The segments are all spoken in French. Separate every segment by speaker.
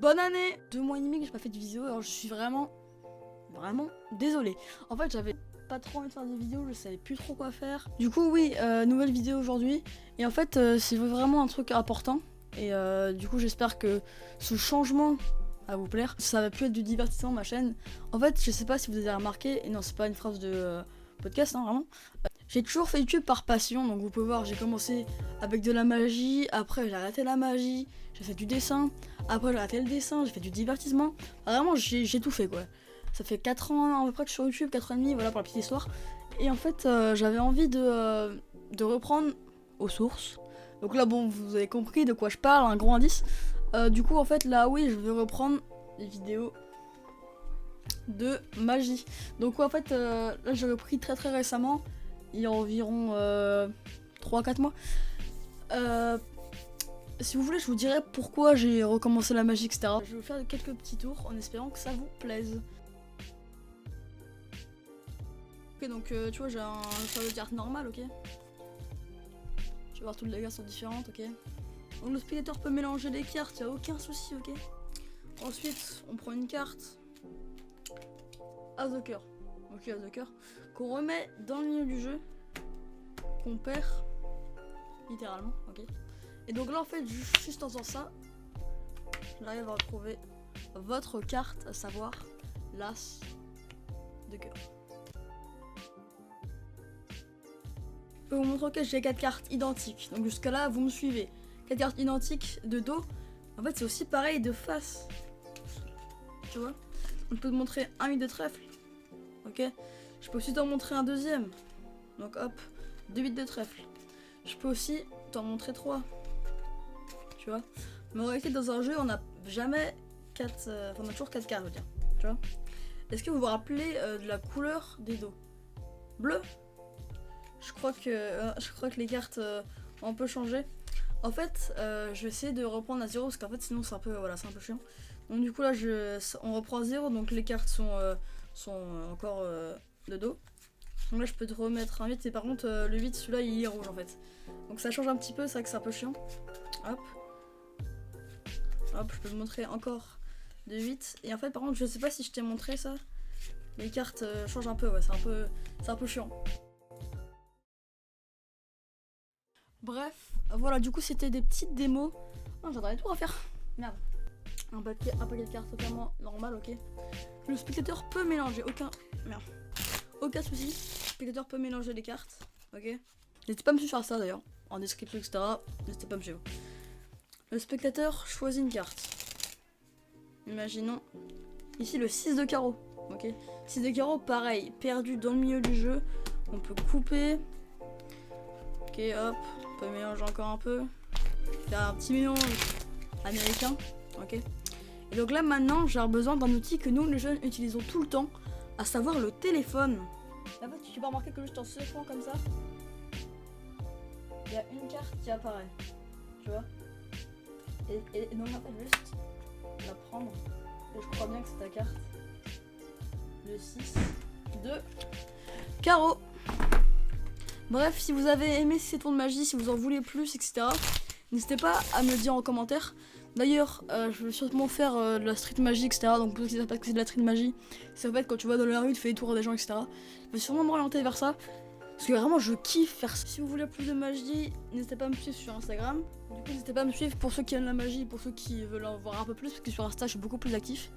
Speaker 1: bonne année. 2 mois et demi que j'ai pas fait de vidéo, alors je suis vraiment désolée. En fait, j'avais pas trop envie de faire des vidéos, je savais plus trop quoi faire. Du coup, oui, nouvelle vidéo aujourd'hui. Et en fait, c'est vraiment un truc important. Et du coup, j'espère que ce changement va vous plaire. Ça va plus être du divertissement, ma chaîne. En fait, je sais pas si vous avez remarqué, et non, c'est pas une phrase de podcast, hein, vraiment. J'ai toujours fait YouTube par passion, donc vous pouvez voir, j'ai commencé avec de la magie, après j'ai arrêté la magie, j'ai fait du dessin, après j'ai arrêté le dessin, j'ai fait du divertissement. Vraiment, j'ai tout fait, quoi. Ça fait 4 ans à peu près que je suis sur YouTube, 4 ans et demi, voilà pour la petite histoire. Et en fait, j'avais envie de reprendre aux sources. Donc là, bon, vous avez compris de quoi je parle, un gros indice. Du coup, en fait, là, oui, je vais reprendre les vidéos de magie. Donc, en fait, là, j'ai repris très récemment, il y a environ 3-4 mois. Si vous voulez, je vous dirai pourquoi j'ai recommencé la magie, etc. Je vais vous faire quelques petits tours en espérant que ça vous plaise. Ok, donc tu vois, j'ai un château de cartes normal, ok. Tu vas voir, toutes les cartes sont différentes, ok. Donc le spectateur peut mélanger les cartes, y a aucun souci, ok. Ensuite, on prend une carte. As de cœur. Ok, as de cœur. Qu'on remet dans le milieu du jeu. Qu'on perd. Littéralement, ok. Et donc là, en fait, juste en faisant ça, j'arrive à retrouver votre carte, à savoir l'as de cœur. Je peux vous montrer que j'ai 4 cartes identiques. Donc jusqu'à là, vous me suivez. 4 cartes identiques de dos. En fait, c'est aussi pareil de face. Tu vois? On peut te montrer un 8 de trèfle. Ok? Je peux aussi t'en montrer un deuxième. Donc hop, 2 8 de trèfle. Je peux aussi t'en montrer 3. Tu vois? Mais en réalité, dans un jeu, on n'a jamais 4. On a toujours 4 cartes, je veux dire. Tu vois? Est-ce que vous vous rappelez de la couleur des dos? Bleu? Je crois que les cartes ont un peu changé. En fait, je vais essayer de reprendre à 0 parce qu'en fait, sinon, c'est un peu chiant. Donc, du coup, là, on reprend à 0. Donc, les cartes sont encore de dos. Donc, là, je peux te remettre un 8. Et par contre, le 8, celui-là, il est rouge en fait. Donc, ça change un petit peu. C'est vrai que c'est un peu chiant. Hop. Hop, je peux te montrer encore de 8. Et en fait, par contre, je sais pas si je t'ai montré ça. Les cartes changent un peu. Ouais, c'est un peu chiant. Bref, voilà, du coup c'était des petites démos. Non, j'aurais tout à faire. Merde. Un paquet de cartes totalement normal, ok. Le spectateur peut mélanger, aucun souci. Le spectateur peut mélanger les cartes, ok. N'hésitez pas à me suivre sur ça d'ailleurs, en description, etc. N'hésitez pas à me suivre. Le spectateur choisit une carte. Imaginons ici le 6 de carreau, ok. 6 de carreau, pareil, perdu dans le milieu du jeu. On peut couper. Ok, hop. On peut mélanger encore un peu. Faire un petit mélange américain. Ok. Et donc là maintenant j'ai besoin d'un outil que nous les jeunes utilisons tout le temps, à savoir le téléphone. En fait tu peux remarquer que juste en secouant comme ça, il y a une carte qui apparaît. Tu vois. Et donc en fait juste la prendre. Et je crois bien que c'est ta carte. Le 6 de carreau. Bref, si vous avez aimé ces tours de magie, si vous en voulez plus, etc., n'hésitez pas à me le dire en commentaire. D'ailleurs, je vais sûrement faire de la street magie, etc. Donc pour ceux qui ne savent pas que c'est de la street magie, c'est en fait quand tu vas dans la rue, tu fais des tours à des gens, etc. Je vais sûrement m'orienter vers ça. Parce que vraiment, je kiffe faire ça. Si vous voulez plus de magie, n'hésitez pas à me suivre sur Instagram. Du coup, n'hésitez pas à me suivre pour ceux qui aiment la magie, pour ceux qui veulent en voir un peu plus, parce que sur Insta, je suis beaucoup plus actif.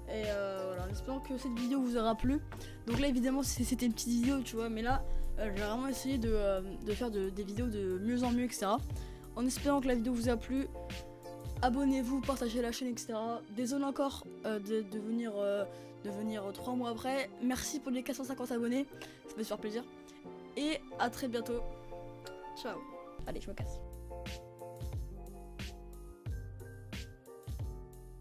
Speaker 1: Et voilà, en espérant que cette vidéo vous aura plu. Donc là, évidemment, c'était une petite vidéo, tu vois, mais là, je vais vraiment essayer de faire des vidéos de mieux en mieux, etc. En espérant que la vidéo vous a plu. Abonnez-vous, partagez la chaîne, etc. Désolé encore de venir 3 mois après. Merci pour les 450 abonnés, ça me fait super plaisir. Et à très bientôt. Ciao. Allez, je me casse.